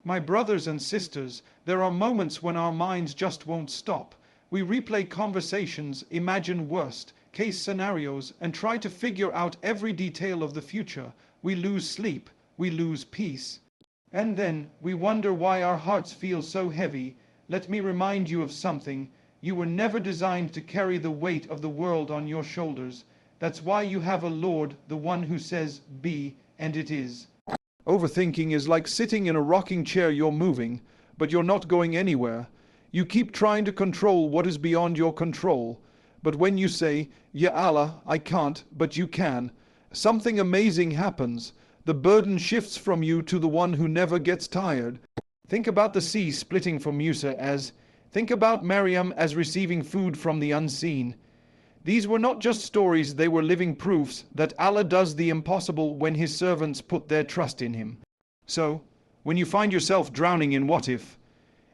My brothers and sisters, there are moments when our minds just won't stop. We replay conversations, imagine worst case scenarios, and try to figure out every detail of the future. We lose sleep, we lose peace. And then we wonder why our hearts feel so heavy. Let me remind you of something. You were never designed to carry the weight of the world on your shoulders. That's why you have a Lord, the one who says, be, and it is. Overthinking is like sitting in a rocking chair. You're moving, but you're not going anywhere. You keep trying to control what is beyond your control. But when you say, Ya Allah, I can't, but you can, something amazing happens. The burden shifts from you to the one who never gets tired. Think about the sea splitting for Musa as, think about Maryam as receiving food from the unseen. These were not just stories, they were living proofs that Allah does the impossible when His servants put their trust in Him. So, when you find yourself drowning in what if,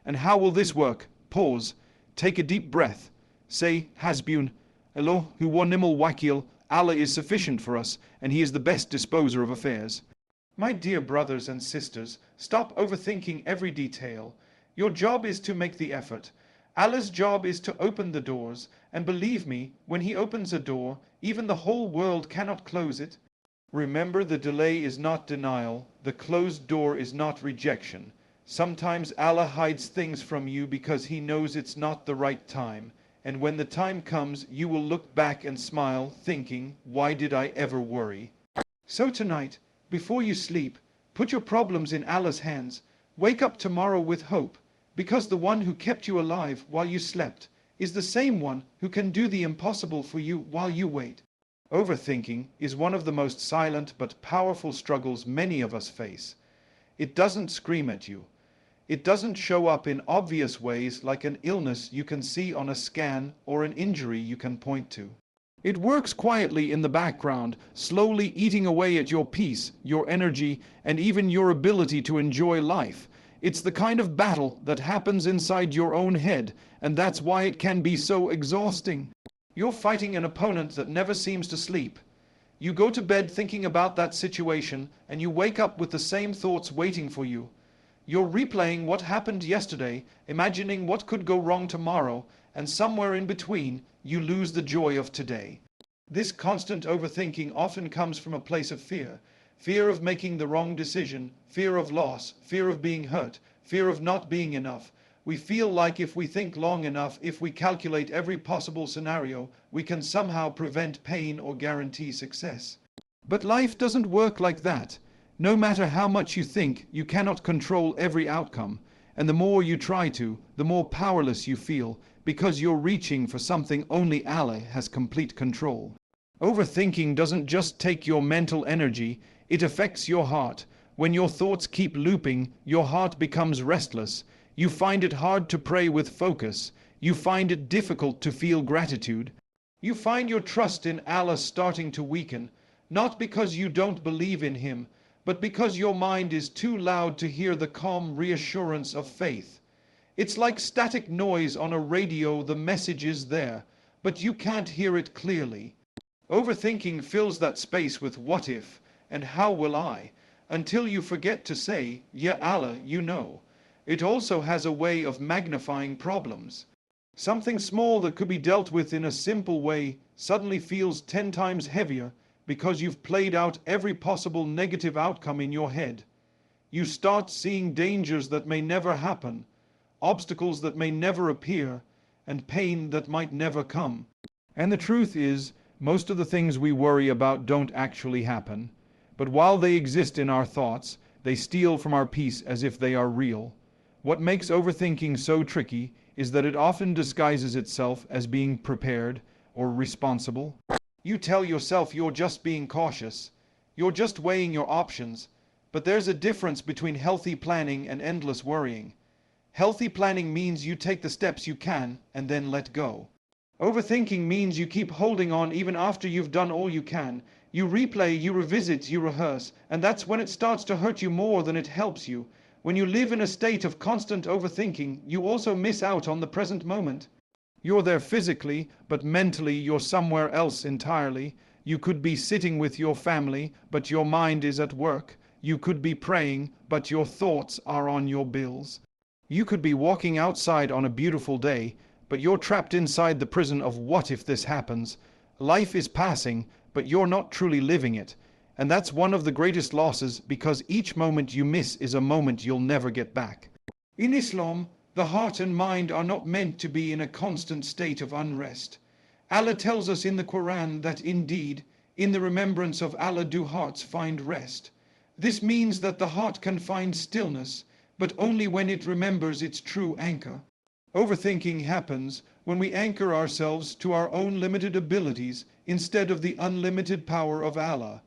and how will this work, pause, take a deep breath, say, Hasbun, Allah huwa ni'mal wakil, Allah is sufficient for us, and He is the best disposer of affairs. My dear brothers and sisters, stop overthinking every detail. Your job is to make the effort. Allah's job is to open the doors, and believe me, when He opens a door, even the whole world cannot close it. Remember, the delay is not denial, the closed door is not rejection. Sometimes Allah hides things from you because He knows it's not the right time, and when the time comes, you will look back and smile, thinking, why did I ever worry? So tonight, before you sleep, put your problems in Allah's hands. Wake up tomorrow with hope, because the one who kept you alive while you slept is the same one who can do the impossible for you while you wait. Overthinking is one of the most silent but powerful struggles many of us face. It doesn't scream at you. It doesn't show up in obvious ways like an illness you can see on a scan or an injury you can point to. It works quietly in the background, slowly eating away at your peace, your energy, and even your ability to enjoy life. It's the kind of battle that happens inside your own head, and that's why it can be so exhausting. You're fighting an opponent that never seems to sleep. You go to bed thinking about that situation, and you wake up with the same thoughts waiting for you. You're replaying what happened yesterday, imagining what could go wrong tomorrow, and somewhere in between, you lose the joy of today. This constant overthinking often comes from a place of fear. Fear of making the wrong decision, fear of loss, fear of being hurt, fear of not being enough. We feel like if we think long enough, if we calculate every possible scenario, we can somehow prevent pain or guarantee success. But life doesn't work like that. No matter how much you think, you cannot control every outcome. And the more you try to, the more powerless you feel, because you're reaching for something only Allah has complete control. Overthinking doesn't just take your mental energy, it affects your heart. When your thoughts keep looping, your heart becomes restless. You find it hard to pray with focus. You find it difficult to feel gratitude. You find your trust in Allah starting to weaken, not because you don't believe in Him, but because your mind is too loud to hear the calm reassurance of faith. It's like static noise on a radio. The message is there, but you can't hear it clearly. Overthinking fills that space with what if and how will I, until you forget to say, Ya Allah, you know. It also has a way of magnifying problems. Something small that could be dealt with in a simple way suddenly feels 10 times heavier because you've played out every possible negative outcome in your head. You start seeing dangers that may never happen, obstacles that may never appear, and pain that might never come. And the truth is, most of the things we worry about don't actually happen. But while they exist in our thoughts, they steal from our peace as if they are real. What makes overthinking so tricky is that it often disguises itself as being prepared or responsible. You tell yourself you're just being cautious, you're just weighing your options, but there's a difference between healthy planning and endless worrying. Healthy planning means you take the steps you can and then let go. Overthinking means you keep holding on even after you've done all you can. You replay, you revisit, you rehearse, and that's when it starts to hurt you more than it helps you. When you live in a state of constant overthinking, you also miss out on the present moment. You're there physically, but mentally you're somewhere else entirely. You could be sitting with your family, but your mind is at work. You could be praying, but your thoughts are on your bills. You could be walking outside on a beautiful day, but you're trapped inside the prison of what if this happens. Life is passing, but you're not truly living it. And that's one of the greatest losses, because each moment you miss is a moment you'll never get back. In Islam, the heart and mind are not meant to be in a constant state of unrest. Allah tells us in the Quran that indeed, in the remembrance of Allah do hearts find rest. This means that the heart can find stillness, but only when it remembers its true anchor. Overthinking happens when we anchor ourselves to our own limited abilities instead of the unlimited power of Allah.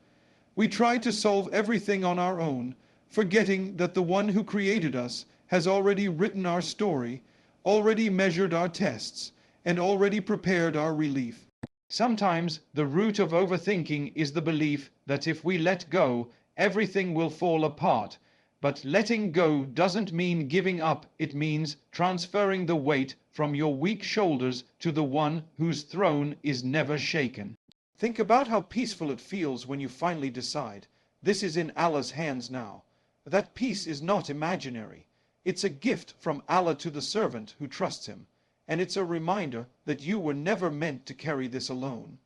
We try to solve everything on our own, forgetting that the one who created us has already written our story, already measured our tests, and already prepared our relief. Sometimes the root of overthinking is the belief that if we let go, everything will fall apart. But letting go doesn't mean giving up, it means transferring the weight from your weak shoulders to the one whose throne is never shaken. Think about how peaceful it feels when you finally decide, this is in Allah's hands now. That peace is not imaginary. It's a gift from Allah to the servant who trusts him, and it's a reminder that you were never meant to carry this alone.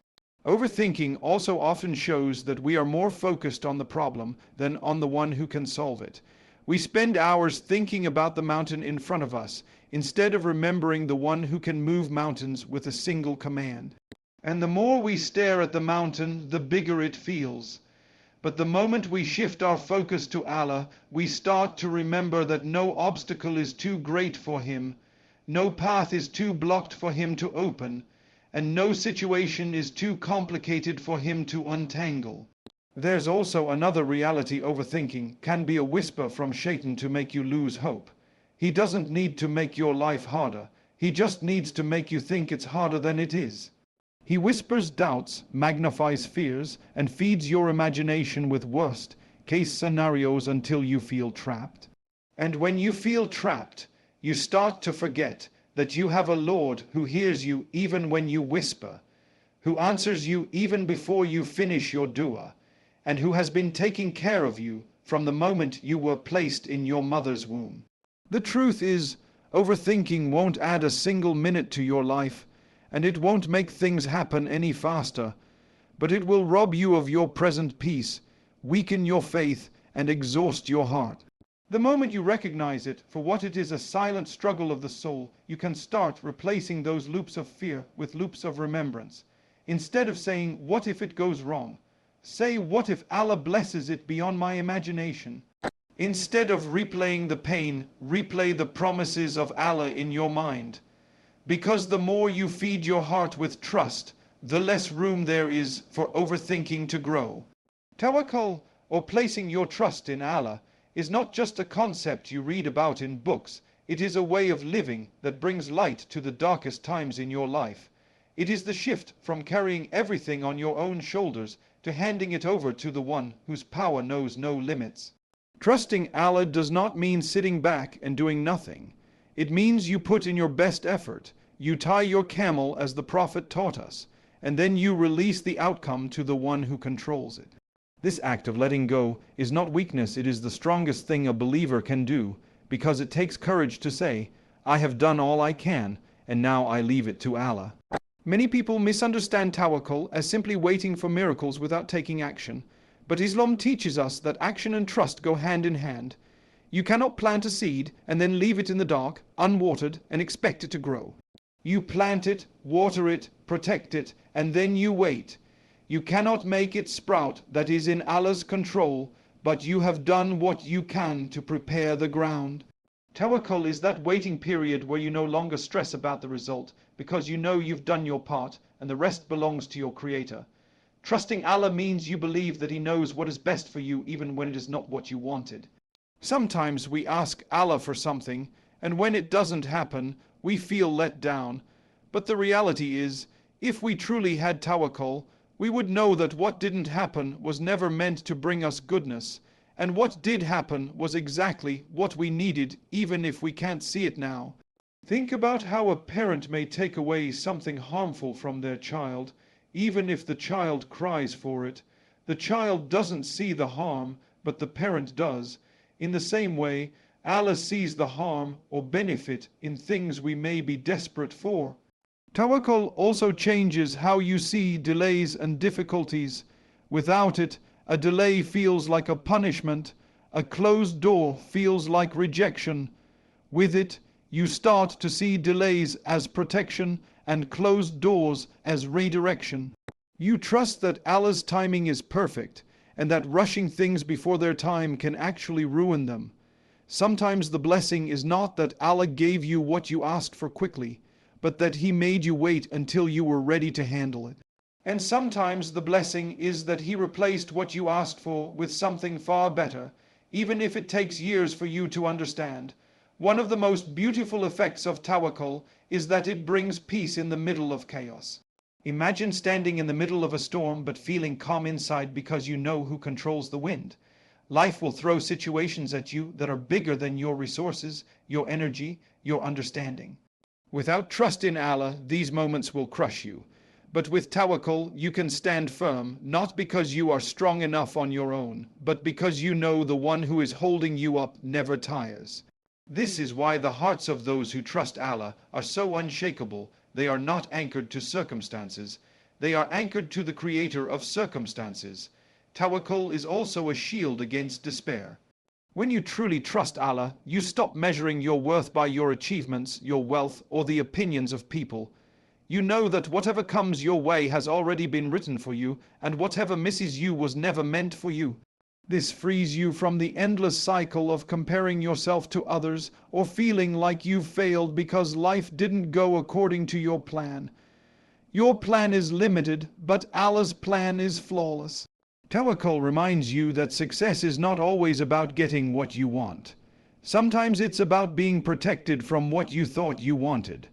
Overthinking also often shows that we are more focused on the problem than on the one who can solve it. We spend hours thinking about the mountain in front of us, instead of remembering the one who can move mountains with a single command. And the more we stare at the mountain, the bigger it feels. But the moment we shift our focus to Allah, we start to remember that no obstacle is too great for him, no path is too blocked for him to open, and no situation is too complicated for him to untangle. There's also another reality. Overthinking can be a whisper from Shaitan to make you lose hope. He doesn't need to make your life harder. He just needs to make you think it's harder than it is. He whispers doubts, magnifies fears, and feeds your imagination with worst-case scenarios until you feel trapped. And when you feel trapped, you start to forget that you have a Lord who hears you even when you whisper, who answers you even before you finish your dua, and who has been taking care of you from the moment you were placed in your mother's womb. The truth is, overthinking won't add a single minute to your life, and it won't make things happen any faster, but it will rob you of your present peace, weaken your faith, and exhaust your heart. The moment you recognize it for what it is, a silent struggle of the soul, you can start replacing those loops of fear with loops of remembrance. Instead of saying, what if it goes wrong? Say, what if Allah blesses it beyond my imagination? Instead of replaying the pain, replay the promises of Allah in your mind. Because the more you feed your heart with trust, the less room there is for overthinking to grow. Tawakkul, or placing your trust in Allah, is not just a concept you read about in books. It is a way of living that brings light to the darkest times in your life. It is the shift from carrying everything on your own shoulders to handing it over to the one whose power knows no limits. Trusting Allah does not mean sitting back and doing nothing. It means you put in your best effort, you tie your camel as the Prophet taught us, and then you release the outcome to the one who controls it. This act of letting go is not weakness, it is the strongest thing a believer can do, because it takes courage to say, I have done all I can, and now I leave it to Allah. Many people misunderstand tawakkul as simply waiting for miracles without taking action, but Islam teaches us that action and trust go hand in hand. You cannot plant a seed and then leave it in the dark, unwatered, and expect it to grow. You plant it, water it, protect it, and then you wait. You cannot make it sprout, that is in Allah's control, but you have done what you can to prepare the ground. Tawakkul is that waiting period where you no longer stress about the result, because you know you've done your part and the rest belongs to your Creator. Trusting Allah means you believe that He knows what is best for you even when it is not what you wanted. Sometimes we ask Allah for something, and when it doesn't happen, we feel let down. But the reality is, if we truly had tawakkul, we would know that what didn't happen was never meant to bring us goodness, and what did happen was exactly what we needed, even if we can't see it now. Think about how a parent may take away something harmful from their child, even if the child cries for it. The child doesn't see the harm, but the parent does. In the same way, Allah sees the harm or benefit in things we may be desperate for. Tawakkul also changes how you see delays and difficulties. Without it, a delay feels like a punishment, a closed door feels like rejection. With it, you start to see delays as protection and closed doors as redirection. You trust that Allah's timing is perfect and that rushing things before their time can actually ruin them. Sometimes the blessing is not that Allah gave you what you asked for quickly, but that He made you wait until you were ready to handle it. And sometimes the blessing is that He replaced what you asked for with something far better, even if it takes years for you to understand. One of the most beautiful effects of Tawakkul is that it brings peace in the middle of chaos. Imagine standing in the middle of a storm but feeling calm inside because you know who controls the wind. Life will throw situations at you that are bigger than your resources, your energy, your understanding. Without trust in Allah, these moments will crush you. But with Tawakkul, you can stand firm, not because you are strong enough on your own, but because you know the one who is holding you up never tires. This is why the hearts of those who trust Allah are so unshakable. They are not anchored to circumstances. They are anchored to the creator of circumstances. Tawakkul is also a shield against despair. When you truly trust Allah, you stop measuring your worth by your achievements, your wealth, or the opinions of people. You know that whatever comes your way has already been written for you, and whatever misses you was never meant for you. This frees you from the endless cycle of comparing yourself to others or feeling like you've failed because life didn't go according to your plan. Your plan is limited, but Allah's plan is flawless. Tawakkul reminds you that success is not always about getting what you want. Sometimes it's about being protected from what you thought you wanted.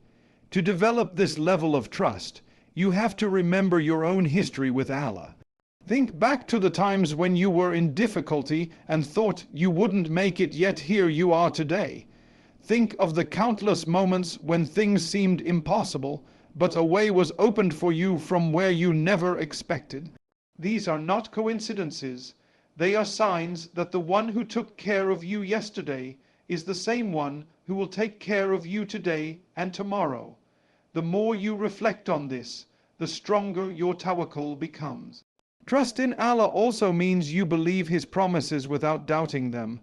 To develop this level of trust, you have to remember your own history with Allah. Think back to the times when you were in difficulty and thought you wouldn't make it, yet here you are today. Think of the countless moments when things seemed impossible, but a way was opened for you from where you never expected. These are not coincidences. They are signs that the one who took care of you yesterday is the same one who will take care of you today and tomorrow. The more you reflect on this, the stronger your tawakkul becomes. Trust in Allah also means you believe His promises without doubting them.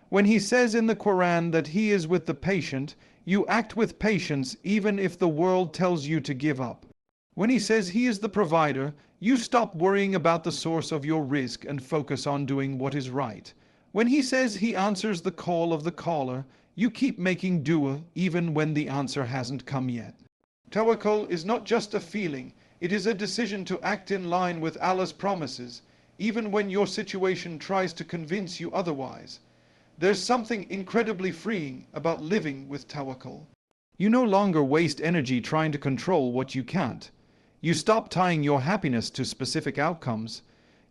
When He says in the Quran that He is with the patient, you act with patience even if the world tells you to give up. When He says He is the provider, you stop worrying about the source of your risk and focus on doing what is right. When He says He answers the call of the caller, you keep making dua even when the answer hasn't come yet. Tawakkul is not just a feeling. It is a decision to act in line with Allah's promises, even when your situation tries to convince you otherwise. There's something incredibly freeing about living with tawakkul. You no longer waste energy trying to control what you can't. You stop tying your happiness to specific outcomes.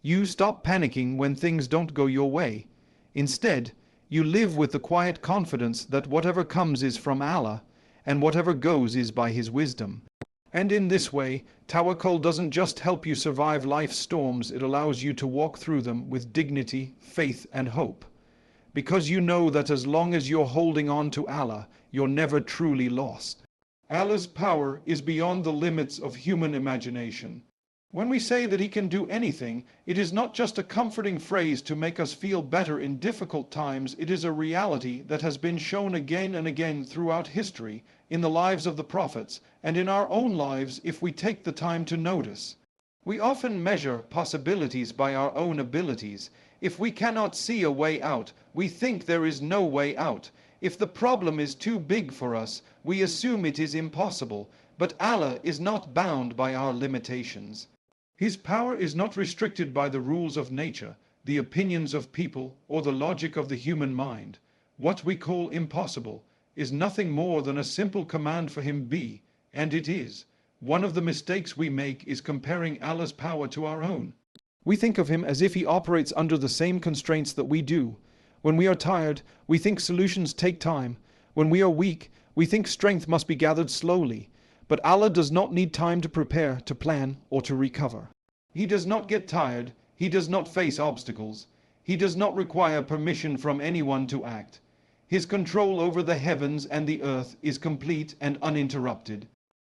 You stop panicking when things don't go your way. Instead, you live with the quiet confidence that whatever comes is from Allah, and whatever goes is by His wisdom. And in this way, tawakkul doesn't just help you survive life's storms, it allows you to walk through them with dignity, faith and hope. Because you know that as long as you're holding on to Allah, you're never truly lost. Allah's power is beyond the limits of human imagination. When we say that He can do anything, it is not just a comforting phrase to make us feel better in difficult times. It is a reality that has been shown again and again throughout history, in the lives of the prophets, and in our own lives if we take the time to notice. We often measure possibilities by our own abilities. If we cannot see a way out, we think there is no way out. If the problem is too big for us, we assume it is impossible. But Allah is not bound by our limitations. His power is not restricted by the rules of nature, the opinions of people, or the logic of the human mind. What we call impossible is nothing more than a simple command for Him be, and it is. One of the mistakes we make is comparing Allah's power to our own. We think of Him as if He operates under the same constraints that we do. When we are tired, we think solutions take time. When we are weak, we think strength must be gathered slowly. But Allah does not need time to prepare, to plan, or to recover. He does not get tired. He does not face obstacles. He does not require permission from anyone to act. His control over the heavens and the earth is complete and uninterrupted.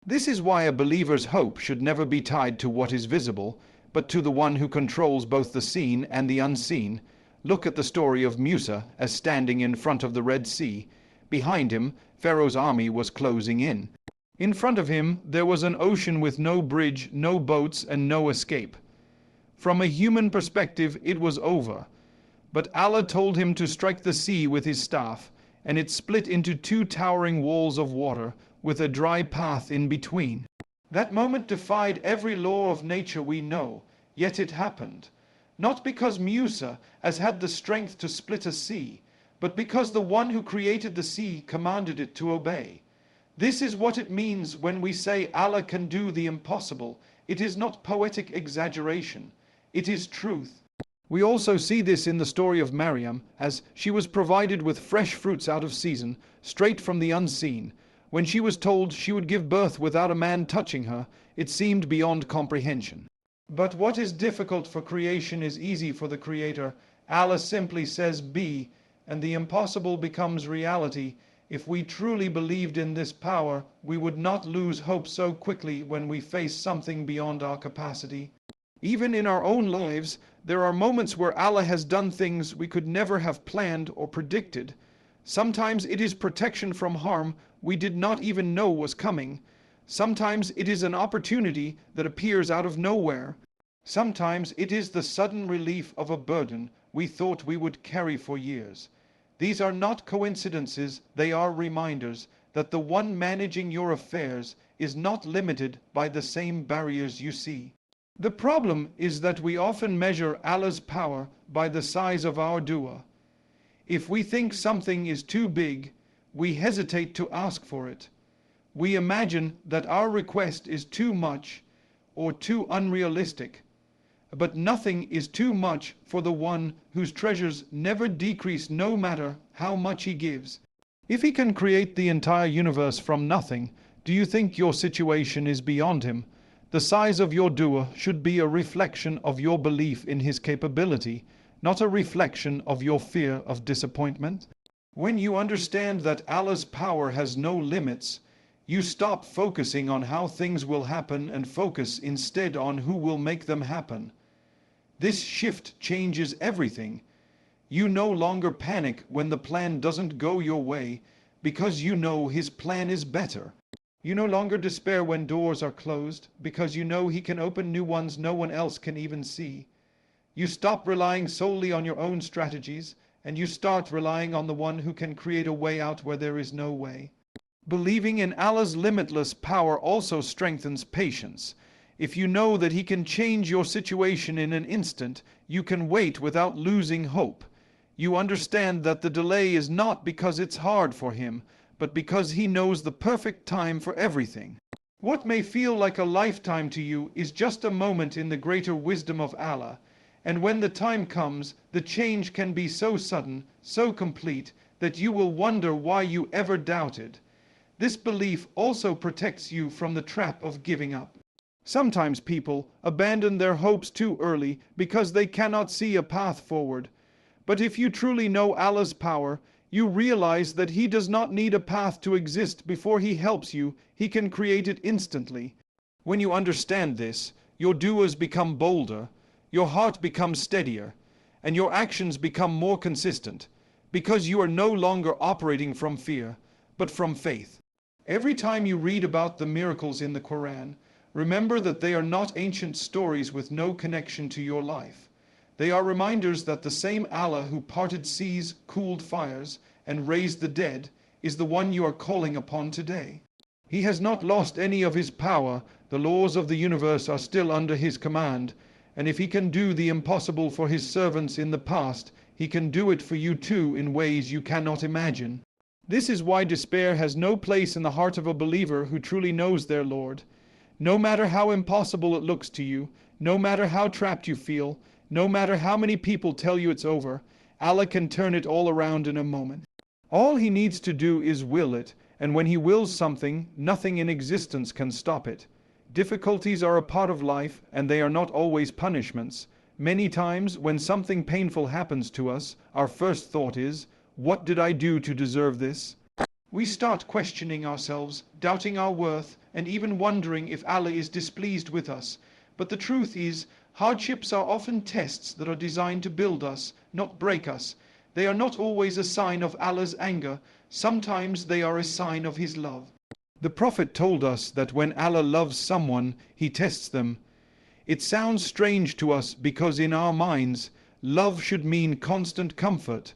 This is why a believer's hope should never be tied to what is visible, but to the one who controls both the seen and the unseen. Look at the story of Musa as standing in front of the Red Sea. Behind him, Pharaoh's army was closing in. In front of him, there was an ocean with no bridge, no boats, and no escape. From a human perspective, it was over. But Allah told him to strike the sea with his staff, and it split into two towering walls of water, with a dry path in between. That moment defied every law of nature we know, yet it happened. Not because Musa has had the strength to split a sea, but because the one who created the sea commanded it to obey. This is what it means when we say Allah can do the impossible. It is not poetic exaggeration. It is truth. We also see this in the story of Maryam, as she was provided with fresh fruits out of season, straight from the unseen. When she was told she would give birth without a man touching her, it seemed beyond comprehension. But what is difficult for creation is easy for the Creator. Allah simply says be, and the impossible becomes reality. If we truly believed in this power, we would not lose hope so quickly when we face something beyond our capacity. Even in our own lives, there are moments where Allah has done things we could never have planned or predicted. Sometimes it is protection from harm we did not even know was coming. Sometimes it is an opportunity that appears out of nowhere. Sometimes it is the sudden relief of a burden we thought we would carry for years. These are not coincidences, they are reminders that the one managing your affairs is not limited by the same barriers you see. The problem is that we often measure Allah's power by the size of our dua. If we think something is too big, we hesitate to ask for it. We imagine that our request is too much or too unrealistic. But nothing is too much for the one whose treasures never decrease no matter how much he gives. If he can create the entire universe from nothing, do you think your situation is beyond him? The size of your dua should be a reflection of your belief in his capability, not a reflection of your fear of disappointment. When you understand that Allah's power has no limits, you stop focusing on how things will happen and focus instead on who will make them happen. This shift changes everything. You no longer panic when the plan doesn't go your way, because you know his plan is better. You no longer despair when doors are closed, because you know he can open new ones no one else can even see. You stop relying solely on your own strategies, and you start relying on the one who can create a way out where there is no way. Believing in Allah's limitless power also strengthens patience. If you know that he can change your situation in an instant, you can wait without losing hope. You understand that the delay is not because it's hard for him, but because he knows the perfect time for everything. What may feel like a lifetime to you is just a moment in the greater wisdom of Allah, and when the time comes, the change can be so sudden, so complete, that you will wonder why you ever doubted. This belief also protects you from the trap of giving up. Sometimes people abandon their hopes too early because they cannot see a path forward. But if you truly know Allah's power, you realize that he does not need a path to exist before he helps you. He can create it instantly. When you understand this, your duas become bolder, your heart becomes steadier, and your actions become more consistent, because you are no longer operating from fear, but from faith. Every time you read about the miracles in the Quran, remember that they are not ancient stories with no connection to your life. They are reminders that the same Allah who parted seas, cooled fires, and raised the dead is the one you are calling upon today. He has not lost any of his power. The laws of the universe are still under his command, and if he can do the impossible for his servants in the past, he can do it for you too in ways you cannot imagine. This is why despair has no place in the heart of a believer who truly knows their Lord. No matter how impossible it looks to you, no matter how trapped you feel, no matter how many people tell you it's over, Allah can turn it all around in a moment. All he needs to do is will it, and when he wills something, nothing in existence can stop it. Difficulties are a part of life, and they are not always punishments. Many times when something painful happens to us, our first thought is, what did I do to deserve this? We start questioning ourselves, doubting our worth, and even wondering if Allah is displeased with us. But the truth is, hardships are often tests that are designed to build us, not break us. They are not always a sign of Allah's anger. Sometimes they are a sign of His love. The Prophet told us that when Allah loves someone, He tests them. It sounds strange to us because in our minds, love should mean constant comfort.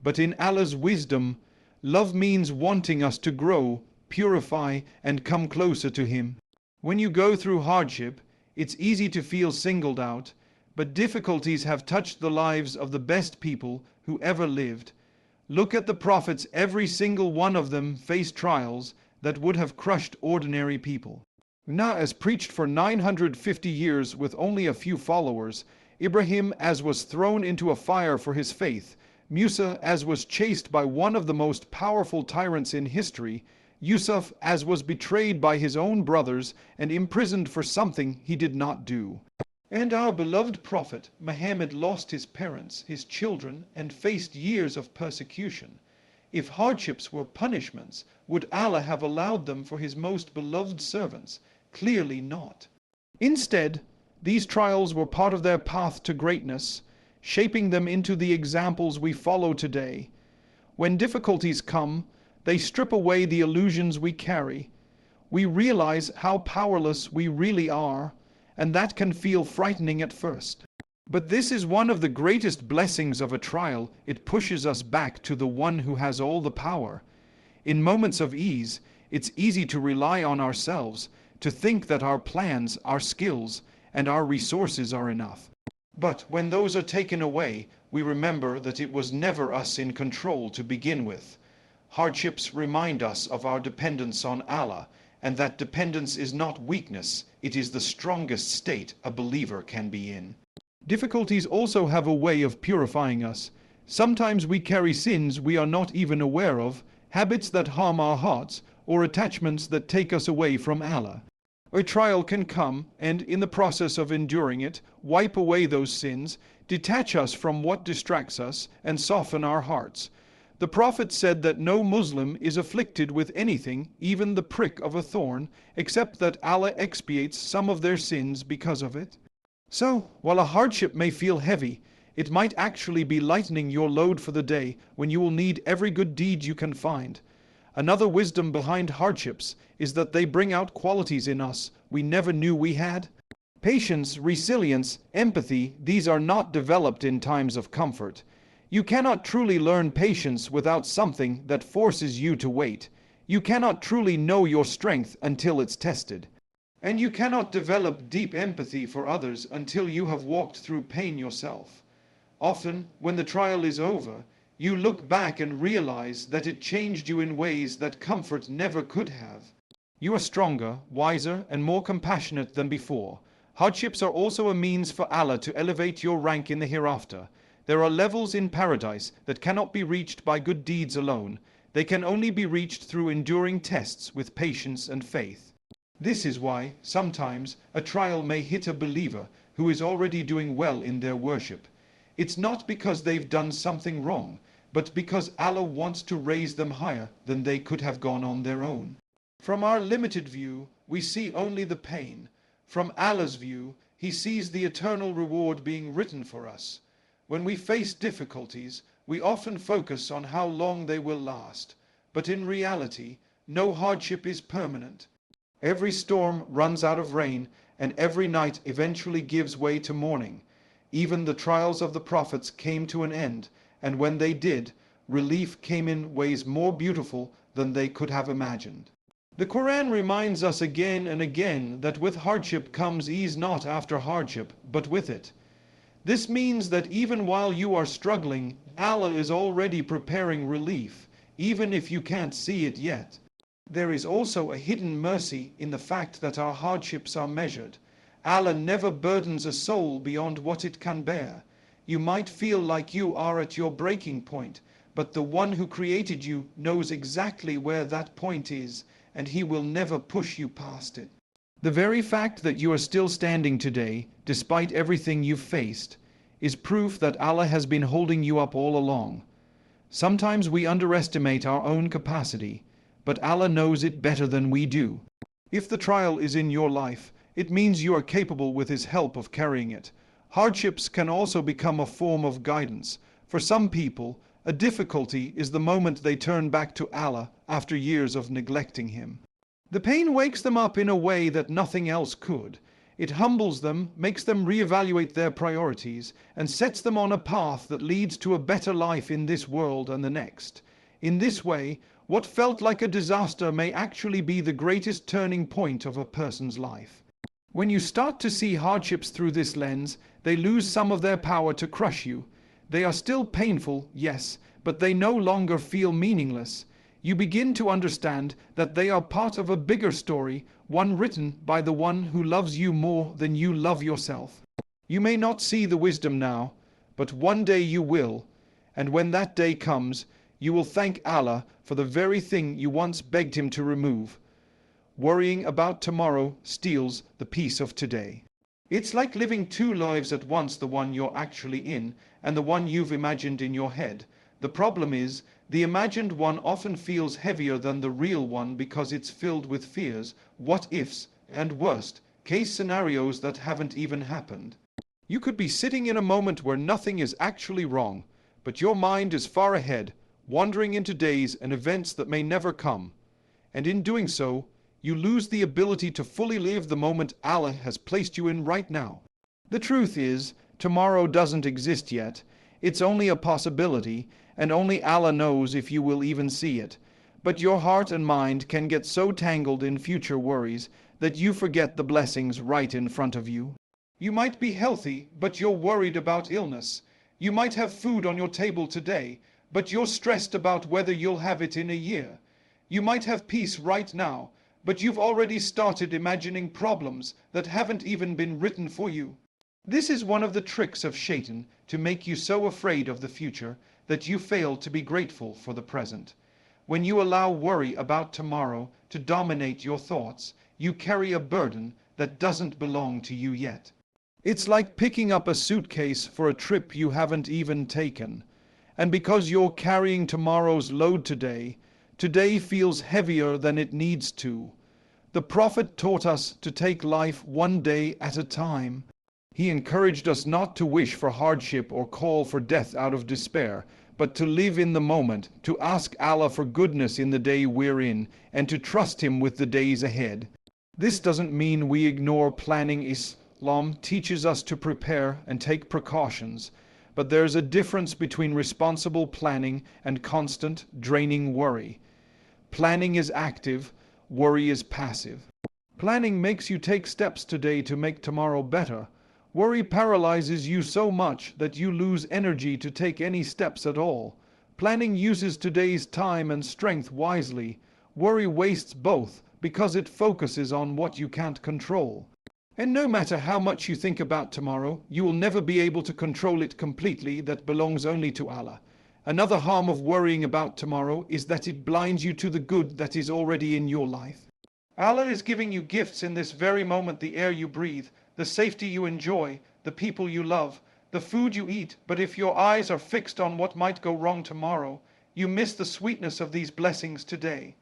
But in Allah's wisdom, love means wanting us to grow, purify, and come closer to Him. When you go through hardship, it's easy to feel singled out, but difficulties have touched the lives of the best people who ever lived. Look at the prophets, every single one of them faced trials that would have crushed ordinary people. Noah as preached for 950 years with only a few followers, Ibrahim as was thrown into a fire for his faith, Musa as was chased by one of the most powerful tyrants in history, Yusuf as was betrayed by his own brothers and imprisoned for something he did not do. And our beloved Prophet Muhammad lost his parents, his children, and faced years of persecution. If hardships were punishments, would Allah have allowed them for His most beloved servants? Clearly not. Instead, these trials were part of their path to greatness, shaping them into the examples we follow today. When difficulties come, they strip away the illusions we carry. We realize how powerless we really are, and that can feel frightening at first. But this is one of the greatest blessings of a trial. It pushes us back to the one who has all the power. In moments of ease, it's easy to rely on ourselves, to think that our plans, our skills, and our resources are enough. But when those are taken away, we remember that it was never us in control to begin with. Hardships remind us of our dependence on Allah, and that dependence is not weakness, it is the strongest state a believer can be in. Difficulties also have a way of purifying us. Sometimes we carry sins we are not even aware of, habits that harm our hearts, or attachments that take us away from Allah. A trial can come, and in the process of enduring it, wipe away those sins, detach us from what distracts us, and soften our hearts. The Prophet said that no Muslim is afflicted with anything, even the prick of a thorn, except that Allah expiates some of their sins because of it. So, while a hardship may feel heavy, it might actually be lightening your load for the day when you will need every good deed you can find. Another wisdom behind hardships is that they bring out qualities in us we never knew we had. Patience, resilience, empathy, these are not developed in times of comfort. You cannot truly learn patience without something that forces you to wait. You cannot truly know your strength until it's tested. And you cannot develop deep empathy for others until you have walked through pain yourself. Often, when the trial is over, you look back and realize that it changed you in ways that comfort never could have. You are stronger, wiser, and more compassionate than before. Hardships are also a means for Allah to elevate your rank in the hereafter. There are levels in paradise that cannot be reached by good deeds alone. They can only be reached through enduring tests with patience and faith. This is why, sometimes, a trial may hit a believer who is already doing well in their worship. It's not because they've done something wrong, but because Allah wants to raise them higher than they could have gone on their own. From our limited view, we see only the pain. From Allah's view, He sees the eternal reward being written for us. When we face difficulties, we often focus on how long they will last. But in reality, no hardship is permanent. Every storm runs out of rain, and every night eventually gives way to morning. Even the trials of the prophets came to an end, and when they did, relief came in ways more beautiful than they could have imagined. The Quran reminds us again and again that with hardship comes ease, not after hardship, but with it. This means that even while you are struggling, Allah is already preparing relief, even if you can't see it yet. There is also a hidden mercy in the fact that our hardships are measured. Allah never burdens a soul beyond what it can bear. You might feel like you are at your breaking point, but the one who created you knows exactly where that point is, and He will never push you past it. The very fact that you are still standing today, despite everything you've faced, is proof that Allah has been holding you up all along. Sometimes we underestimate our own capacity, but Allah knows it better than we do. If the trial is in your life, it means you are capable with His help of carrying it. Hardships can also become a form of guidance. For some people, a difficulty is the moment they turn back to Allah after years of neglecting Him. The pain wakes them up in a way that nothing else could. It humbles them, makes them reevaluate their priorities, and sets them on a path that leads to a better life in this world and the next. In this way, what felt like a disaster may actually be the greatest turning point of a person's life. When you start to see hardships through this lens, they lose some of their power to crush you. They are still painful, yes, but they no longer feel meaningless. You begin to understand that they are part of a bigger story, one written by the one who loves you more than you love yourself. You may not see the wisdom now, but one day you will, and when that day comes, you will thank Allah for the very thing you once begged Him to remove. Worrying about tomorrow steals the peace of today. It's like living two lives at once, the one you're actually in and the one you've imagined in your head. The problem is, the imagined one often feels heavier than the real one because it's filled with fears, what-ifs, and worst case scenarios that haven't even happened. You could be sitting in a moment where nothing is actually wrong, but your mind is far ahead, wandering into days and events that may never come. And in doing so, you lose the ability to fully live the moment Allah has placed you in right now. The truth is, tomorrow doesn't exist yet. It's only a possibility, and only Allah knows if you will even see it. But your heart and mind can get so tangled in future worries that you forget the blessings right in front of you. You might be healthy, but you're worried about illness. You might have food on your table today, but you're stressed about whether you'll have it in a year. You might have peace right now, but you've already started imagining problems that haven't even been written for you. This is one of the tricks of Shaitan, to make you so afraid of the future that you fail to be grateful for the present. When you allow worry about tomorrow to dominate your thoughts, you carry a burden that doesn't belong to you yet. It's like picking up a suitcase for a trip you haven't even taken. And because you're carrying tomorrow's load today, today feels heavier than it needs to. The Prophet taught us to take life one day at a time. He encouraged us not to wish for hardship or call for death out of despair, but to live in the moment, to ask Allah for goodness in the day we're in, and to trust Him with the days ahead. This doesn't mean we ignore planning. Islam teaches us to prepare and take precautions, but there's a difference between responsible planning and constant, draining worry. Planning is active, worry is passive. Planning makes you take steps today to make tomorrow better. Worry paralyzes you so much that you lose energy to take any steps at all. Planning uses today's time and strength wisely. Worry wastes both because it focuses on what you can't control. And no matter how much you think about tomorrow, you will never be able to control it completely. That belongs only to Allah. Another harm of worrying about tomorrow is that it blinds you to the good that is already in your life. Allah is giving you gifts in this very moment: the air you breathe, the safety you enjoy, the people you love, the food you eat. But if your eyes are fixed on what might go wrong tomorrow, you miss the sweetness of these blessings today.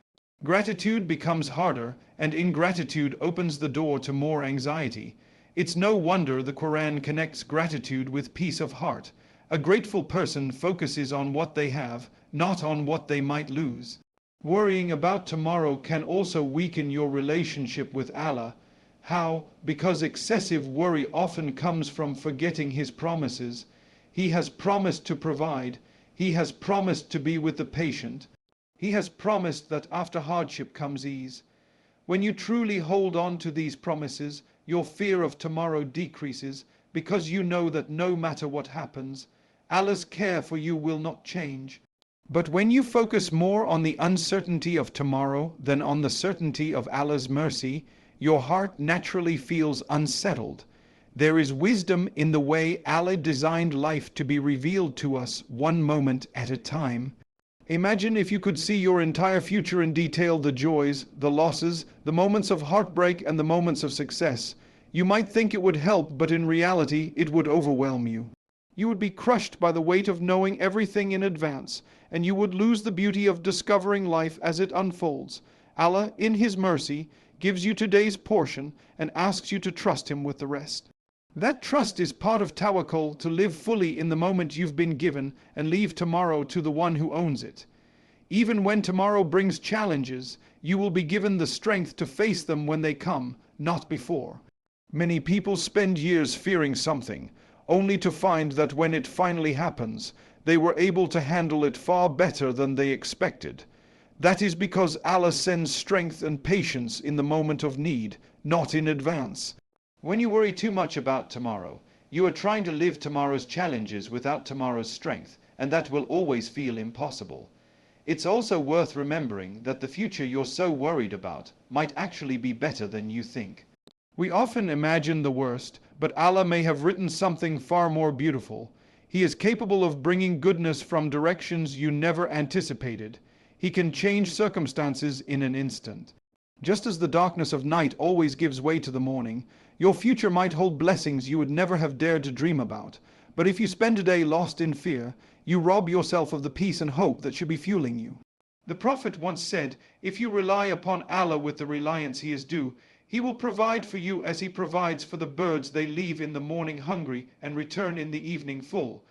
Gratitude becomes harder, and ingratitude opens the door to more anxiety. It's no wonder the Quran connects gratitude with peace of heart. A grateful person focuses on what they have, not on what they might lose. Worrying about tomorrow can also weaken your relationship with Allah. How? Because excessive worry often comes from forgetting His promises. He has promised to provide. He has promised to be with the patient. He has promised that after hardship comes ease. When you truly hold on to these promises, your fear of tomorrow decreases, because you know that no matter what happens, Allah's care for you will not change. But when you focus more on the uncertainty of tomorrow than on the certainty of Allah's mercy, your heart naturally feels unsettled. There is wisdom in the way Allah designed life to be revealed to us one moment at a time. Imagine if you could see your entire future in detail: the joys, the losses, the moments of heartbreak, and the moments of success. You might think it would help, but in reality it would overwhelm you. You would be crushed by the weight of knowing everything in advance, and you would lose the beauty of discovering life as it unfolds. Allah, in His mercy, gives you today's portion and asks you to trust Him with the rest. That trust is part of Tawakkul, to live fully in the moment you've been given and leave tomorrow to the one who owns it. Even when tomorrow brings challenges, you will be given the strength to face them when they come, not before. Many people spend years fearing something, only to find that when it finally happens, they were able to handle it far better than they expected. That is because Allah sends strength and patience in the moment of need, not in advance. When you worry too much about tomorrow, you are trying to live tomorrow's challenges without tomorrow's strength, and that will always feel impossible. It's also worth remembering that the future you're so worried about might actually be better than you think. We often imagine the worst, but Allah may have written something far more beautiful. He is capable of bringing goodness from directions you never anticipated. He can change circumstances in an instant. Just as the darkness of night always gives way to the morning, your future might hold blessings you would never have dared to dream about. But if you spend a day lost in fear, you rob yourself of the peace and hope that should be fueling you. The Prophet once said, if you rely upon Allah with the reliance He is due, He will provide for you as He provides for the birds they leave in the morning hungry and return in the evening full.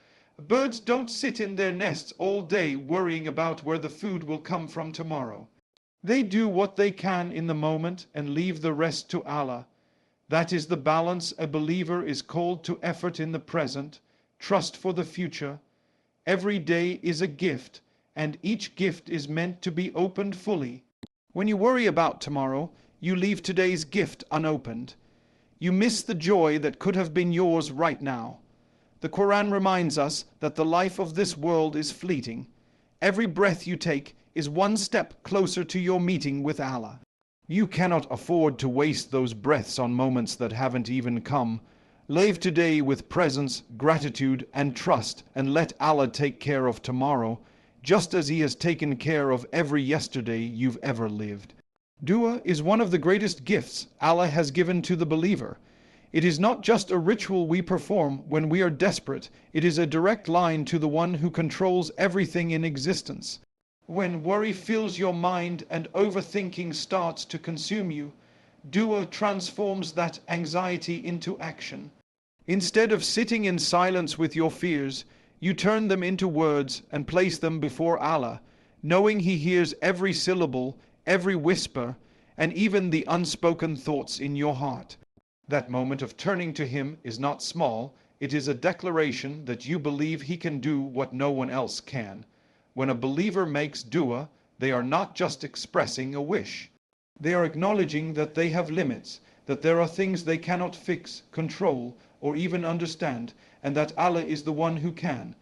Birds don't sit in their nests all day worrying about where the food will come from tomorrow. They do what they can in the moment and leave the rest to Allah. That is the balance a believer is called to: effort in the present, trust for the future. Every day is a gift, and each gift is meant to be opened fully. When you worry about tomorrow, you leave today's gift unopened. You miss the joy that could have been yours right now. The Quran reminds us that the life of this world is fleeting. Every breath you take is one step closer to your meeting with Allah. You cannot afford to waste those breaths on moments that haven't even come. Live today with presence, gratitude, and trust, and let Allah take care of tomorrow, just as He has taken care of every yesterday you've ever lived. Dua is one of the greatest gifts Allah has given to the believer. It is not just a ritual we perform when we are desperate, it is a direct line to the one who controls everything in existence. When worry fills your mind and overthinking starts to consume you, Dua transforms that anxiety into action. Instead of sitting in silence with your fears, you turn them into words and place them before Allah, knowing He hears every syllable, every whisper, and even the unspoken thoughts in your heart. That moment of turning to Him is not small, it is a declaration that you believe He can do what no one else can. When a believer makes dua, they are not just expressing a wish. They are acknowledging that they have limits, that there are things they cannot fix, control, or even understand, and that Allah is the one who can.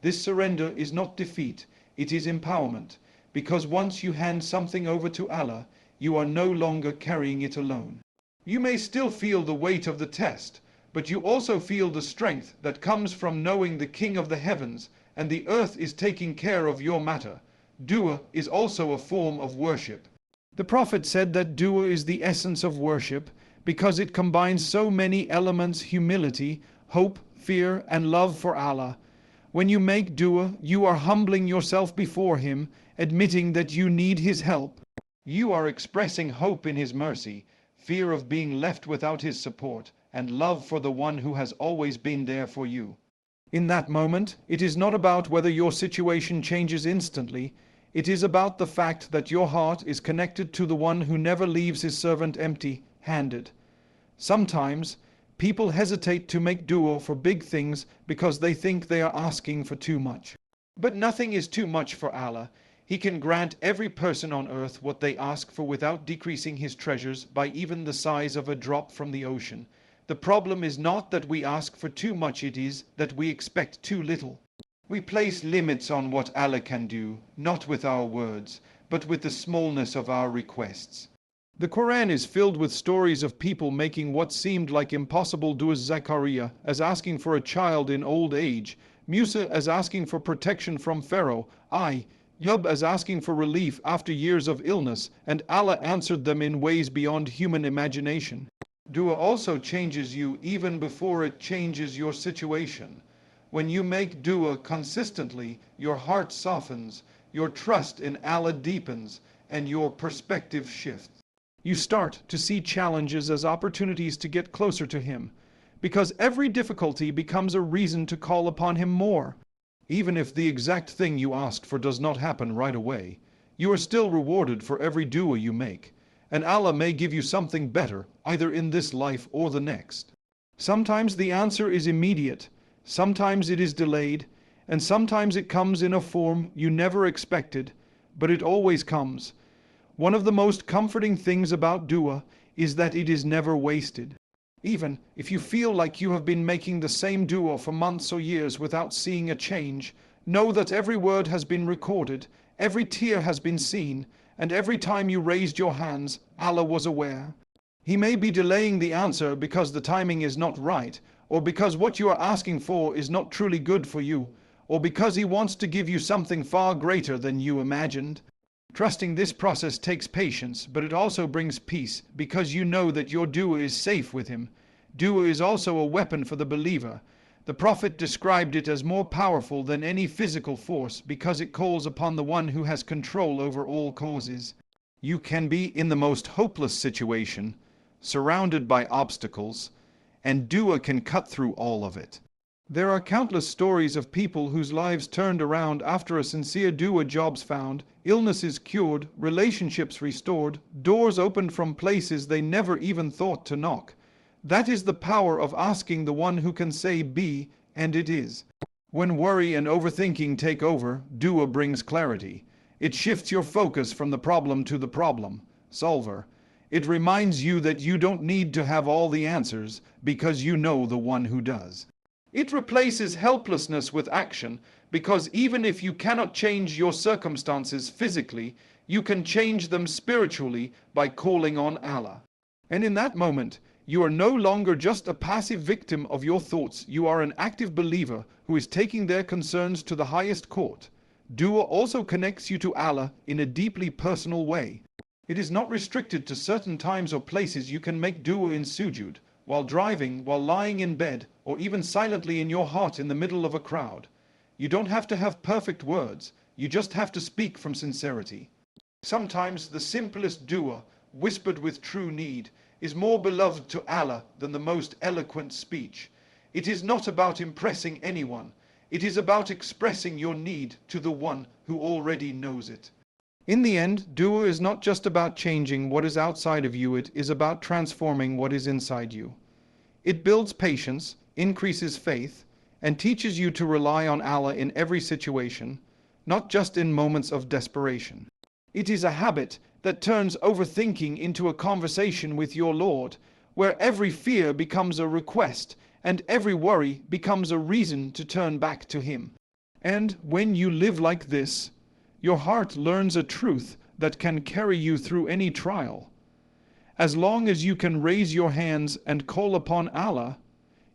This surrender is not defeat, it is empowerment, because once you hand something over to Allah, you are no longer carrying it alone. You may still feel the weight of the test, but you also feel the strength that comes from knowing the King of the heavens and the earth is taking care of your matter. Dua is also a form of worship. The Prophet said that dua is the essence of worship because it combines so many elements: humility, hope, fear, and love for Allah. When you make dua, you are humbling yourself before Him, admitting that you need His help. You are expressing hope in His mercy, fear of being left without His support, and love for the one who has always been there for you. In that moment, it is not about whether your situation changes instantly. It is about the fact that your heart is connected to the one who never leaves His servant empty-handed. Sometimes, people hesitate to make dua for big things because they think they are asking for too much. But nothing is too much for Allah. He can grant every person on earth what they ask for without decreasing His treasures by even the size of a drop from the ocean. The problem is not that we ask for too much, it is that we expect too little. We place limits on what Allah can do, not with our words, but with the smallness of our requests. The Quran is filled with stories of people making what seemed like impossible du'as: Zachariah as asking for a child in old age, Musa as asking for protection from Pharaoh, Job as asking for relief after years of illness, and Allah answered them in ways beyond human imagination. Dua also changes you even before it changes your situation. When you make dua consistently, your heart softens, your trust in Allah deepens, and your perspective shifts. You start to see challenges as opportunities to get closer to Him, because every difficulty becomes a reason to call upon Him more. Even if the exact thing you asked for does not happen right away, you are still rewarded for every dua you make, and Allah may give you something better, either in this life or the next. Sometimes the answer is immediate, sometimes it is delayed, and sometimes it comes in a form you never expected, but it always comes. One of the most comforting things about dua is that it is never wasted. Even if you feel like you have been making the same dua for months or years without seeing a change, know that every word has been recorded, every tear has been seen, and every time you raised your hands, Allah was aware. He may be delaying the answer because the timing is not right, or because what you are asking for is not truly good for you, or because He wants to give you something far greater than you imagined. Trusting this process takes patience, but it also brings peace, because you know that your dua is safe with Him. Dua is also a weapon for the believer. The Prophet described it as more powerful than any physical force because it calls upon the one who has control over all causes. You can be in the most hopeless situation, surrounded by obstacles, and dua can cut through all of it. There are countless stories of people whose lives turned around after a sincere dua, jobs found, illnesses cured, relationships restored, doors opened from places they never even thought to knock. That is the power of asking the one who can say be, and it is. When worry and overthinking take over, dua brings clarity. It shifts your focus from the problem to the problem solver. It reminds you that you don't need to have all the answers because you know the one who does. It replaces helplessness with action, because even if you cannot change your circumstances physically, you can change them spiritually by calling on Allah. And in that moment, you are no longer just a passive victim of your thoughts, you are an active believer who is taking their concerns to the highest court. Dua also connects you to Allah in a deeply personal way. It is not restricted to certain times or places. You can make dua in sujud, while driving, while lying in bed, or even silently in your heart in the middle of a crowd. You don't have to have perfect words, you just have to speak from sincerity. Sometimes the simplest dua, whispered with true need, is more beloved to Allah than the most eloquent speech. It is not about impressing anyone, it is about expressing your need to the one who already knows it. In the end, dua is not just about changing what is outside of you, it is about transforming what is inside you. It builds patience, increases faith, and teaches you to rely on Allah in every situation, not just in moments of desperation. It is a habit that turns overthinking into a conversation with your Lord, where every fear becomes a request and every worry becomes a reason to turn back to Him. And when you live like this, your heart learns a truth that can carry you through any trial. As long as you can raise your hands and call upon Allah,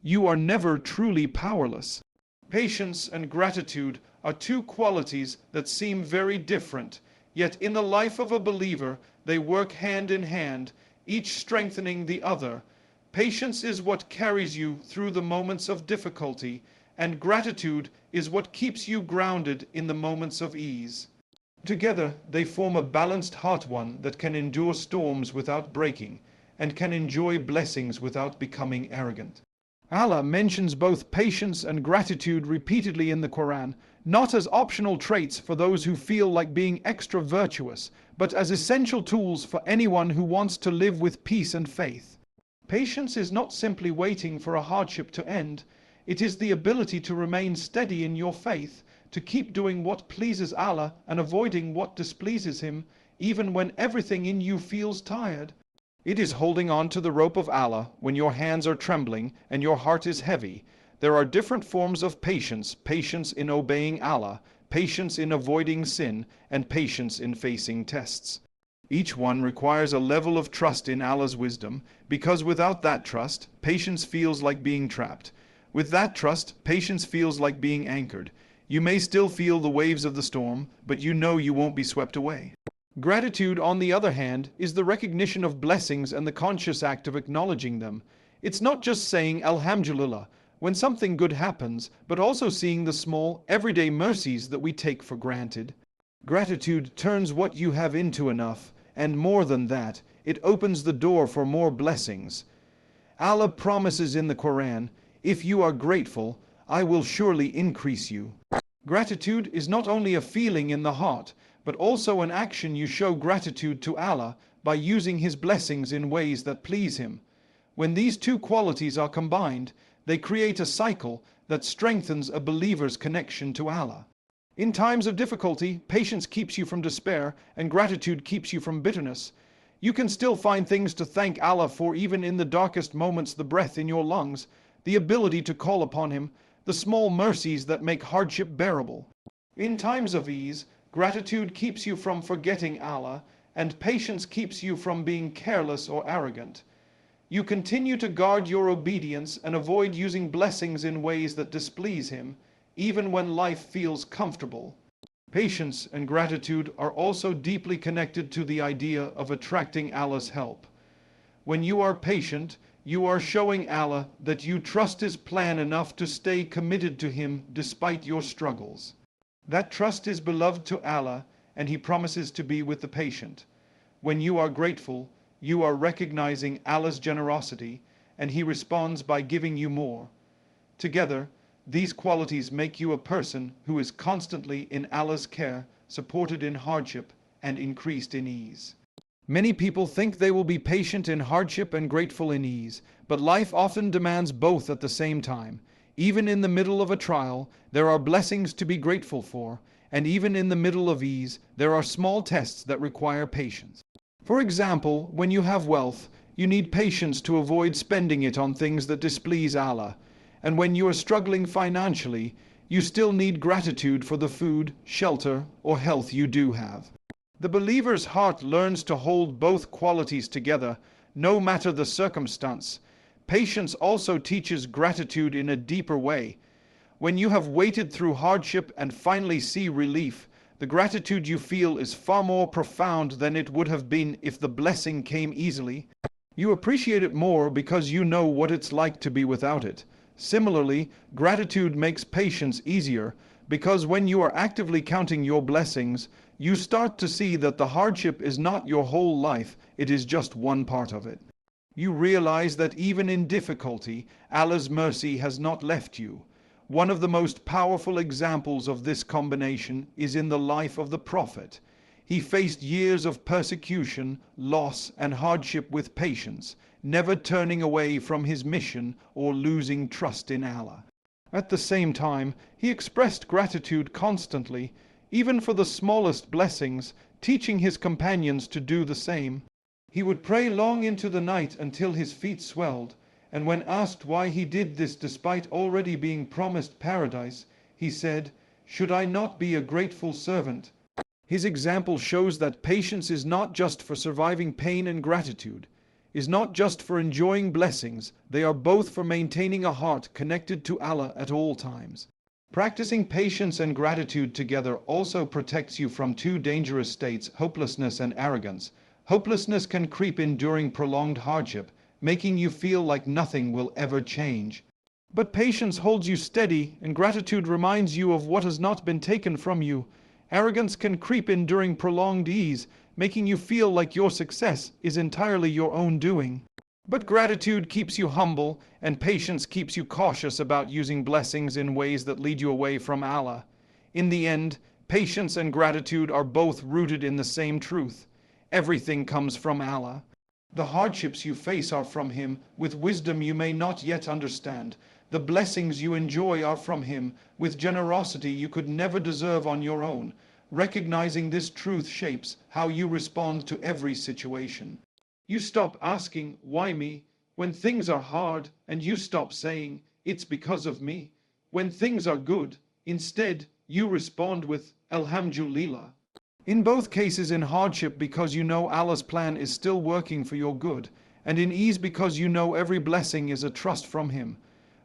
you are never truly powerless. Patience and gratitude are two qualities that seem very different, yet in the life of a believer they work hand in hand, each strengthening the other. Patience is what carries you through the moments of difficulty, and gratitude is what keeps you grounded in the moments of ease. Together they form a balanced heart, one that can endure storms without breaking, and can enjoy blessings without becoming arrogant. Allah mentions both patience and gratitude repeatedly in the Quran, not as optional traits for those who feel like being extra virtuous, but as essential tools for anyone who wants to live with peace and faith. Patience is not simply waiting for a hardship to end, it is the ability to remain steady in your faith, to keep doing what pleases Allah and avoiding what displeases Him, even when everything in you feels tired. It is holding on to the rope of Allah when your hands are trembling and your heart is heavy. There are different forms of patience: patience in obeying Allah, patience in avoiding sin, and patience in facing tests. Each one requires a level of trust in Allah's wisdom, because without that trust, patience feels like being trapped. With that trust, patience feels like being anchored. You may still feel the waves of the storm, but you know you won't be swept away. Gratitude, on the other hand, is the recognition of blessings and the conscious act of acknowledging them. It's not just saying Alhamdulillah when something good happens, but also seeing the small, everyday mercies that we take for granted. Gratitude turns what you have into enough, and more than that, it opens the door for more blessings. Allah promises in the Quran, "If you are grateful, I will surely increase you." Gratitude is not only a feeling in the heart, but also an action. You show gratitude to Allah by using His blessings in ways that please Him. When these two qualities are combined, they create a cycle that strengthens a believer's connection to Allah. In times of difficulty, patience keeps you from despair, and gratitude keeps you from bitterness. You can still find things to thank Allah for even in the darkest moments: the breath in your lungs, the ability to call upon Him, the small mercies that make hardship bearable. In times of ease, gratitude keeps you from forgetting Allah, and patience keeps you from being careless or arrogant. You continue to guard your obedience and avoid using blessings in ways that displease Him, even when life feels comfortable. Patience and gratitude are also deeply connected to the idea of attracting Allah's help. When you are patient, you are showing Allah that you trust His plan enough to stay committed to Him despite your struggles. That trust is beloved to Allah, and He promises to be with the patient. When you are grateful, you are recognizing Allah's generosity, and He responds by giving you more. Together, these qualities make you a person who is constantly in Allah's care, supported in hardship, and increased in ease. Many people think they will be patient in hardship and grateful in ease, but life often demands both at the same time. Even in the middle of a trial, there are blessings to be grateful for, and even in the middle of ease, there are small tests that require patience. For example, when you have wealth, you need patience to avoid spending it on things that displease Allah. And when you are struggling financially, you still need gratitude for the food, shelter, or health you do have. The believer's heart learns to hold both qualities together, no matter the circumstance. Patience also teaches gratitude in a deeper way. When you have waited through hardship and finally see relief, the gratitude you feel is far more profound than it would have been if the blessing came easily. You appreciate it more because you know what it's like to be without it. Similarly, gratitude makes patience easier because when you are actively counting your blessings, you start to see that the hardship is not your whole life, it is just one part of it. You realize that even in difficulty, Allah's mercy has not left you. One of the most powerful examples of this combination is in the life of the Prophet. He faced years of persecution, loss, and hardship with patience, never turning away from his mission or losing trust in Allah. At the same time, he expressed gratitude constantly, even for the smallest blessings, teaching his companions to do the same. He would pray long into the night until his feet swelled, and when asked why he did this despite already being promised paradise, he said, "Should I not be a grateful servant?" His example shows that patience is not just for surviving pain, and gratitude is not just for enjoying blessings. They are both for maintaining a heart connected to Allah at all times. Practicing patience and gratitude together also protects you from two dangerous states: hopelessness and arrogance. Hopelessness can creep in during prolonged hardship, making you feel like nothing will ever change. But patience holds you steady, and gratitude reminds you of what has not been taken from you. Arrogance can creep in during prolonged ease, making you feel like your success is entirely your own doing. But gratitude keeps you humble, and patience keeps you cautious about using blessings in ways that lead you away from Allah. In the end, patience and gratitude are both rooted in the same truth. Everything comes from Allah. The hardships you face are from Him, with wisdom you may not yet understand. The blessings you enjoy are from Him, with generosity you could never deserve on your own. Recognizing this truth shapes how you respond to every situation. You stop asking, "Why me?" when things are hard, and you stop saying, "It's because of me," when things are good. Instead, you respond with, "Alhamdulillah." In both cases, in hardship because you know Allah's plan is still working for your good, and in ease because you know every blessing is a trust from Him.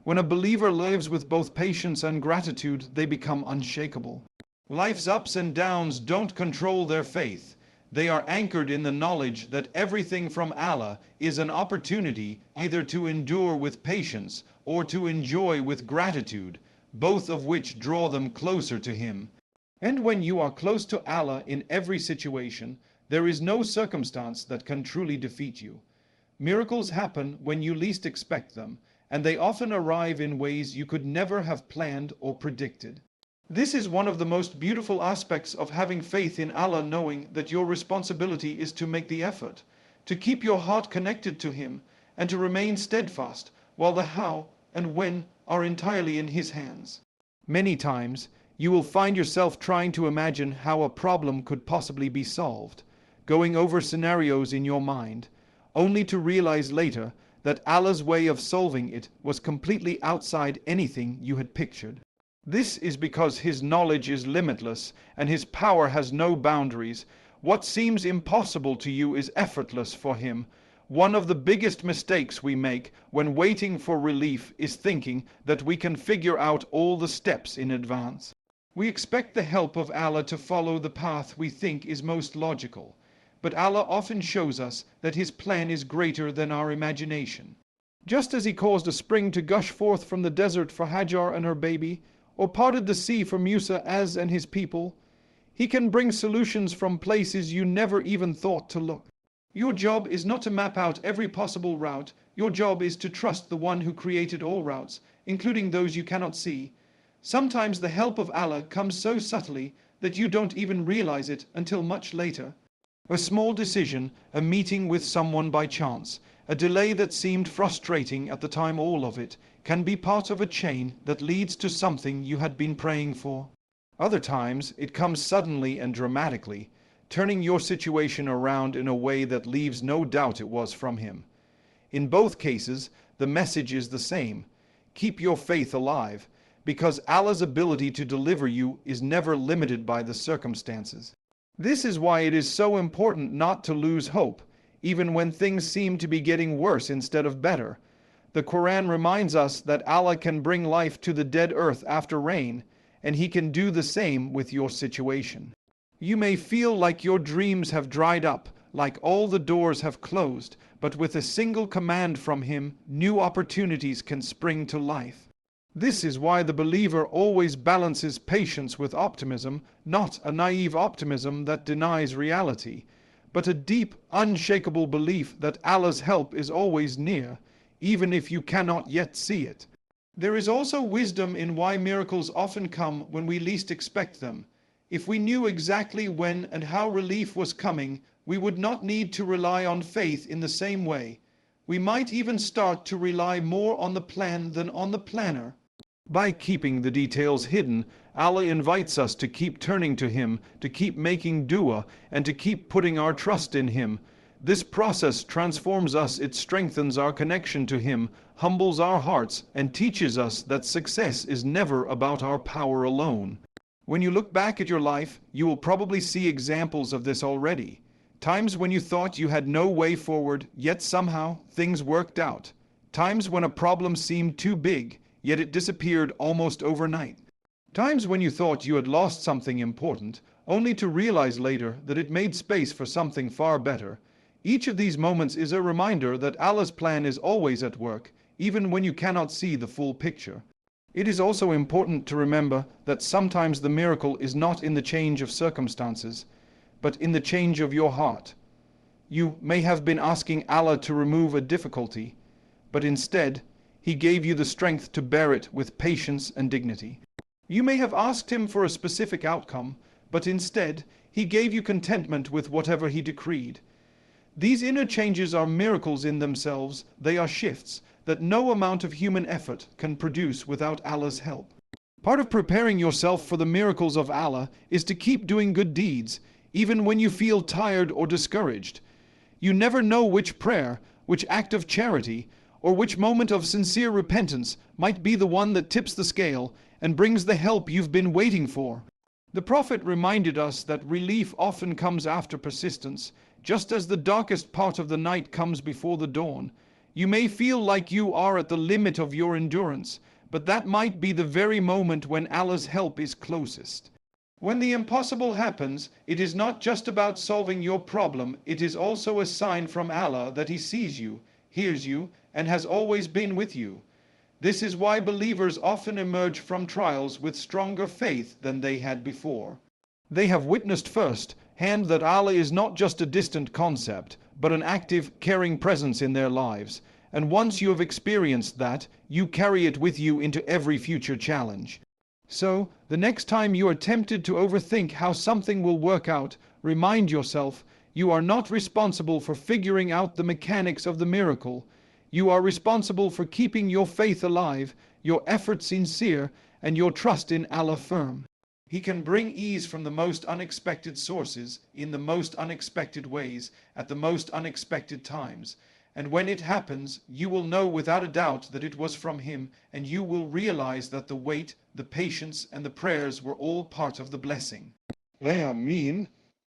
When a believer lives with both patience and gratitude, they become unshakable. Life's ups and downs don't control their faith. They are anchored in the knowledge that everything from Allah is an opportunity either to endure with patience or to enjoy with gratitude, both of which draw them closer to Him. And when you are close to Allah in every situation, there is no circumstance that can truly defeat you. Miracles happen when you least expect them, and they often arrive in ways you could never have planned or predicted. This is one of the most beautiful aspects of having faith in Allah, knowing that your responsibility is to make the effort, to keep your heart connected to Him, and to remain steadfast, while the how and when are entirely in His hands. Many times, you will find yourself trying to imagine how a problem could possibly be solved, going over scenarios in your mind, only to realize later that Allah's way of solving it was completely outside anything you had pictured. This is because His knowledge is limitless and His power has no boundaries. What seems impossible to you is effortless for Him. One of the biggest mistakes we make when waiting for relief is thinking that we can figure out all the steps in advance. We expect the help of Allah to follow the path we think is most logical, but Allah often shows us that His plan is greater than our imagination. Just as He caused a spring to gush forth from the desert for Hajar and her baby, or parted the sea for Musa and his people, He can bring solutions from places you never even thought to look. Your job is not to map out every possible route. Your job is to trust the One who created all routes, including those you cannot see. Sometimes the help of Allah comes so subtly that you don't even realize it until much later. A small decision, a meeting with someone by chance, a delay that seemed frustrating at the time, all of it can be part of a chain that leads to something you had been praying for. Other times it comes suddenly and dramatically, turning your situation around in a way that leaves no doubt it was from Him. In both cases, the message is the same: keep your faith alive, because Allah's ability to deliver you is never limited by the circumstances. This is why it is so important not to lose hope, even when things seem to be getting worse instead of better. The Quran reminds us that Allah can bring life to the dead earth after rain, and He can do the same with your situation. You may feel like your dreams have dried up, like all the doors have closed, but with a single command from Him, new opportunities can spring to life. This is why the believer always balances patience with optimism, not a naive optimism that denies reality, but a deep, unshakable belief that Allah's help is always near, even if you cannot yet see it. There is also wisdom in why miracles often come when we least expect them. If we knew exactly when and how relief was coming, we would not need to rely on faith in the same way. We might even start to rely more on the plan than on the planner. By keeping the details hidden, Allah invites us to keep turning to Him, to keep making dua, and to keep putting our trust in Him. This process transforms us, it strengthens our connection to Him, humbles our hearts, and teaches us that success is never about our power alone. When you look back at your life, you will probably see examples of this already. Times when you thought you had no way forward, yet somehow things worked out. Times when a problem seemed too big, yet it disappeared almost overnight. Times when you thought you had lost something important, only to realize later that it made space for something far better. Each of these moments is a reminder that Allah's plan is always at work, even when you cannot see the full picture. It is also important to remember that sometimes the miracle is not in the change of circumstances, but in the change of your heart. You may have been asking Allah to remove a difficulty, but instead, He gave you the strength to bear it with patience and dignity. You may have asked Him for a specific outcome, but instead, He gave you contentment with whatever He decreed. These inner changes are miracles in themselves. They are shifts that no amount of human effort can produce without Allah's help. Part of preparing yourself for the miracles of Allah is to keep doing good deeds, even when you feel tired or discouraged. You never know which prayer, which act of charity, or which moment of sincere repentance might be the one that tips the scale and brings the help you've been waiting for. The Prophet reminded us that relief often comes after persistence, just as the darkest part of the night comes before the dawn. You may feel like you are at the limit of your endurance, but that might be the very moment when Allah's help is closest. When the impossible happens, it is not just about solving your problem, it is also a sign from Allah that He sees you, hears you, and has always been with you. This is why believers often emerge from trials with stronger faith than they had before. They have witnessed first-hand that Allah is not just a distant concept, but an active, caring presence in their lives. And once you have experienced that, you carry it with you into every future challenge. So, the next time you are tempted to overthink how something will work out, remind yourself, you are not responsible for figuring out the mechanics of the miracle. You are responsible for keeping your faith alive, your effort sincere, and your trust in Allah firm. He can bring ease from the most unexpected sources, in the most unexpected ways, at the most unexpected times. And when it happens, you will know without a doubt that it was from Him, and you will realize that the wait, the patience, and the prayers were all part of the blessing. Ameen.